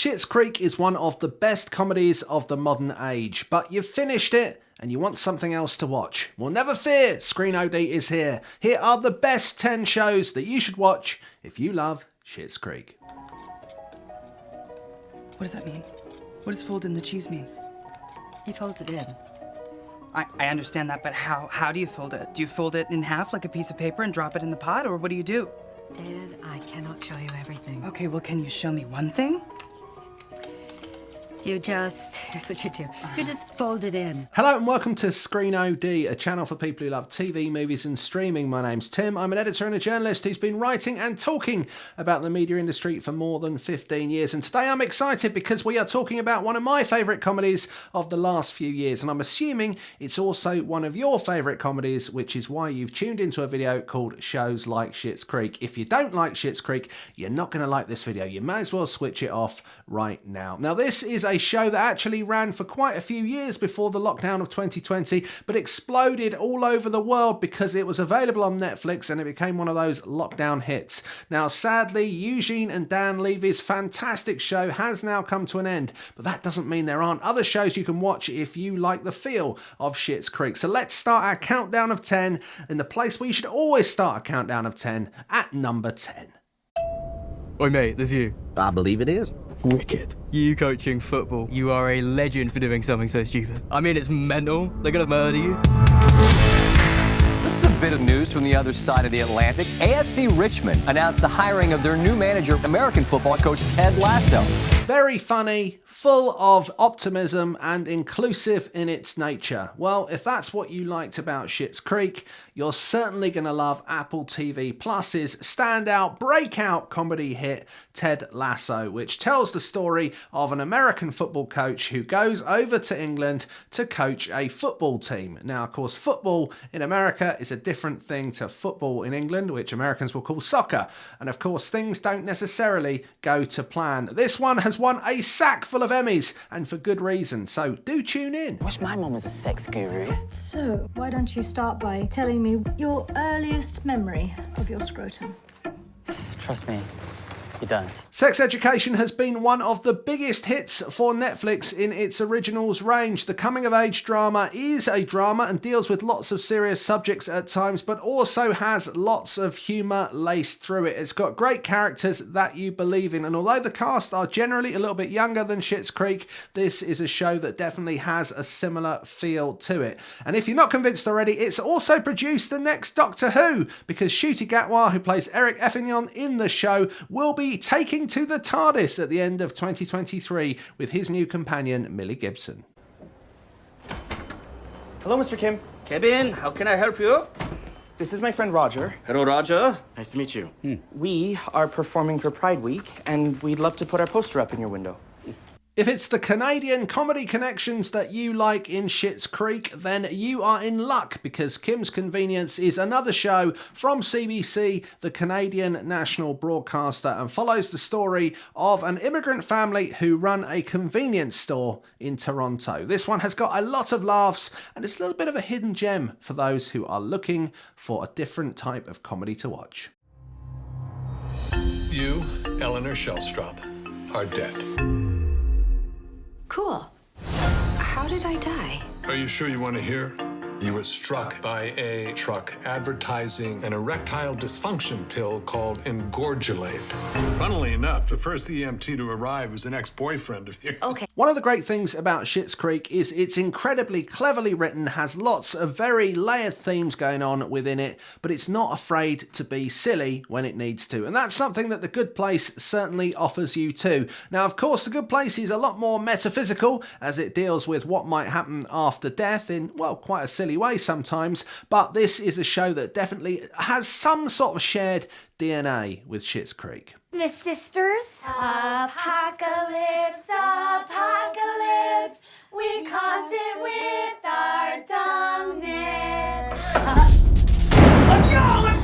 Schitt's Creek is one of the best comedies of the modern age, but you've finished it and you want something else to watch. Well, never fear, Screen OD is here. Here are the best 10 shows that you should watch if you love Schitt's Creek. What does that mean? What does fold in the cheese mean? He folds it in. I understand that, but how do you fold it? Do you fold it in half like a piece of paper and drop it in the pot, or what do you do? David, I cannot show you everything. Okay, well, can you show me one thing? Here's what you do. You just fold it in. Hello and welcome to Screen OD, a channel for people who love TV, movies and streaming. My name's Tim. I'm an editor and a journalist who's been writing and talking about the media industry for more than 15 years. And today I'm excited because we are talking about one of my favourite comedies of the last few years. And I'm assuming it's also one of your favourite comedies, which is why you've tuned into a video called Shows Like Schitt's Creek. If you don't like Schitt's Creek, you're not going to like this video. You may as well switch it off right now. Now, this is a show that actually ran for quite a few years before the lockdown of 2020, but exploded all over the world because it was available on Netflix and it became one of those lockdown hits. Now, sadly, Eugene and Dan Levy's fantastic show has now come to an end, but that doesn't mean there aren't other shows you can watch if you like the feel of Schitt's Creek. So let's start our countdown of 10 in the place where you should always start a countdown of 10, at number 10. Oi mate, there's you. I believe it is. Wicked. You coaching football. You are a legend for doing something so stupid. I mean, it's mental. They're gonna murder you. This is a bit of news from the other side of the Atlantic. AFC Richmond announced the hiring of their new manager, American football coach Ted Lasso. Very funny, full of optimism and inclusive in its nature. Well, if that's what you liked about Schitt's Creek, you're certainly going to love Apple TV Plus's standout breakout comedy hit Ted Lasso, which tells the story of an American football coach who goes over to England to coach a football team. Now, of course, football in America is a different thing to football in England, which Americans will call soccer. And of course, things don't necessarily go to plan. This one has won a sack full of Emmys, and for good reason, so do tune in. I wish my mum was a sex guru. So, why don't you start by telling me your earliest memory of your scrotum? Trust me, you don't. Sex Education has been one of the biggest hits for Netflix in its originals range. The coming-of-age drama is a drama and deals with lots of serious subjects at times, but also has lots of humour laced through it. It's got great characters that you believe in, and although the cast are generally a little bit younger than Schitt's Creek, this is a show that definitely has a similar feel to it. And if you're not convinced already, it's also produced the next Doctor Who, because Ncuti Gatwa, who plays Eric Effingham in the show, will be taking to the TARDIS at the end of 2023 with his new companion, Millie Gibson. Hello, Mr. Kim. Kevin, how can I help you? This is my friend Roger. Hello, Roger. Nice to meet you. We are performing for Pride Week, and we'd love to put our poster up in your window. If it's the Canadian comedy connections that you like in Schitt's Creek, then you are in luck, because Kim's Convenience is another show from CBC, the Canadian national broadcaster, and follows the story of an immigrant family who run a convenience store in Toronto. This one has got a lot of laughs, and it's a little bit of a hidden gem for those who are looking for a different type of comedy to watch. You, Eleanor Shellstrop, are dead. Cool. How did I die? Are you sure you want to hear? You were struck by a truck advertising an erectile dysfunction pill called Engorgulate. Funnily enough, the first EMT to arrive was an ex-boyfriend of yours. Okay. One of the great things about Schitt's Creek is it's incredibly cleverly written, has lots of very layered themes going on within it, but it's not afraid to be silly when it needs to. And that's something that The Good Place certainly offers you too. Now, of course, The Good Place is a lot more metaphysical, as it deals with what might happen after death in, well, quite a silly way sometimes, but this is a show that definitely has some sort of shared DNA with Schitt's Creek. Miss Sisters. Apocalypse, apocalypse, we caused it with our dumbness. Let's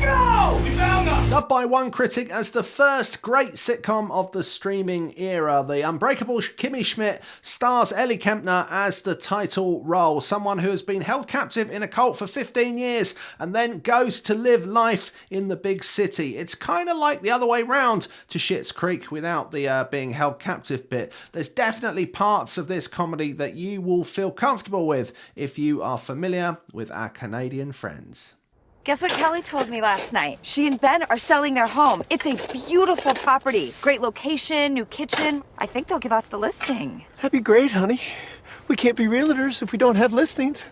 go! We found them! The Hailed by one critic as the first great sitcom of the streaming era, the Unbreakable Kimmy Schmidt stars Ellie Kempner as the title role, someone who has been held captive in a cult for 15 years and then goes to live life in the big city. It's kind of like the other way round to Schitt's Creek without the being held captive bit. There's definitely parts of this comedy that you will feel comfortable with if you are familiar with our Canadian friends. Guess what Kelly told me last night? She and Ben are selling their home. It's a beautiful property. Great location, new kitchen. I think they'll give us the listing. That'd be great, honey. We can't be realtors if we don't have listings.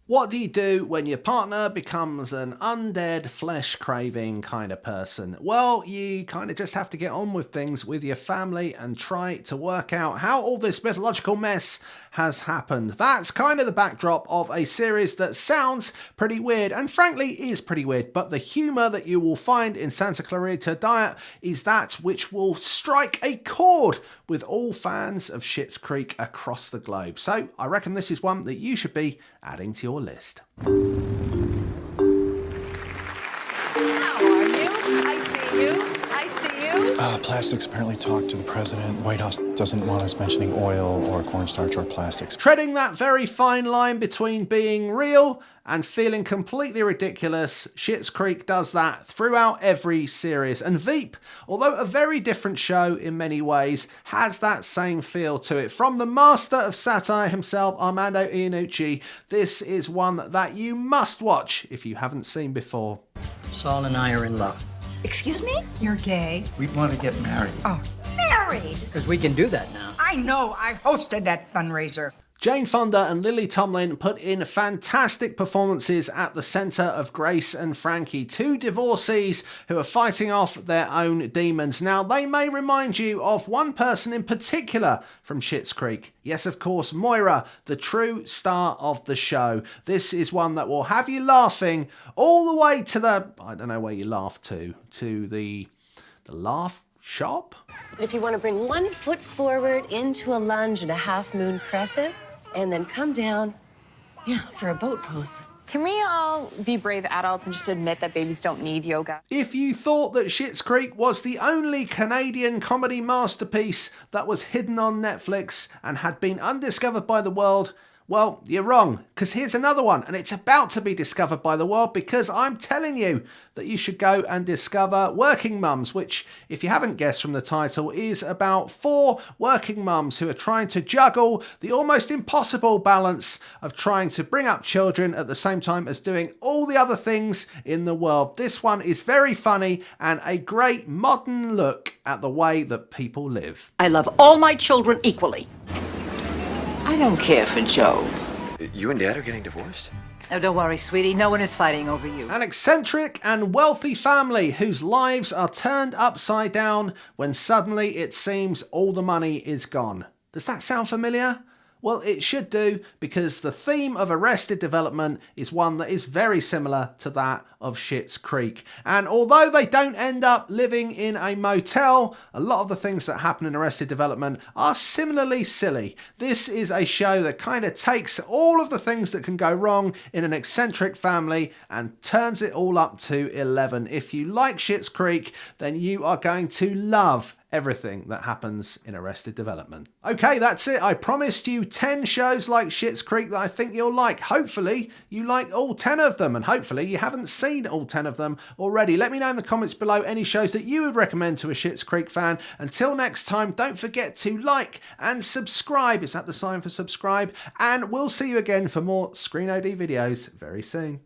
What do you do when your partner becomes an undead, flesh-craving kind of person? Well, you kind of just have to get on with things with your family and try to work out how all this mythological mess has happened. That's kind of the backdrop of a series that sounds pretty weird, and frankly is pretty weird, but the humour that you will find in Santa Clarita Diet is that which will strike a chord with all fans of Schitt's Creek across the globe. So I reckon this is one that you should be adding to your list. How are you? I see you. I see you. Plastics apparently talked to the president. White House doesn't want us mentioning oil or cornstarch or plastics. Treading that very fine line between being real and feeling completely ridiculous, Schitt's Creek does that throughout every series. And Veep, although a very different show in many ways, has that same feel to it. From the master of satire himself, Armando Iannucci, this is one that you must watch if you haven't seen before. Saul and I are in love. Excuse me? You're gay? We want to get married. Oh, married? Because we can do that now. I know. I hosted that fundraiser. Jane Fonda and Lily Tomlin put in fantastic performances at the centre of Grace and Frankie, two divorcees who are fighting off their own demons. Now, they may remind you of one person in particular from Schitt's Creek. Yes, of course, Moira, the true star of the show. This is one that will have you laughing all the way to the, I don't know where you laugh to the laugh shop? If you want to bring 1 foot forward into a lunge and a half moon crescent, and then come down, for a boat pose. Can we all be brave adults and just admit that babies don't need yoga? If you thought that Schitt's Creek was the only Canadian comedy masterpiece that was hidden on Netflix and had been undiscovered by the world, well, you're wrong, because here's another one, and it's about to be discovered by the world because I'm telling you that you should go and discover Working Mums, which, if you haven't guessed from the title, is about 4 working mums who are trying to juggle the almost impossible balance of trying to bring up children at the same time as doing all the other things in the world. This one is very funny and a great modern look at the way that people live. I love all my children equally. I don't care for Joe. You and Dad are getting divorced? Oh, don't worry, sweetie. No one is fighting over you. An eccentric and wealthy family whose lives are turned upside down when suddenly it seems all the money is gone. Does that sound familiar? Well, it should do, because the theme of Arrested Development is one that is very similar to that of Schitt's Creek. And although they don't end up living in a motel, a lot of the things that happen in Arrested Development are similarly silly. This is a show that kind of takes all of the things that can go wrong in an eccentric family and turns it all up to 11. If you like Schitt's Creek, then you are going to love everything that happens in Arrested Development. Okay, that's it. I promised you 10 shows like Schitt's Creek that I think you'll like. Hopefully you like all 10 of them, and hopefully you haven't seen all 10 of them already. Let me know in the comments below any shows that you would recommend to a Schitt's Creek fan. Until next time, don't forget to like and subscribe. Is that the sign for subscribe? And we'll see you again for more Screen OD videos very soon.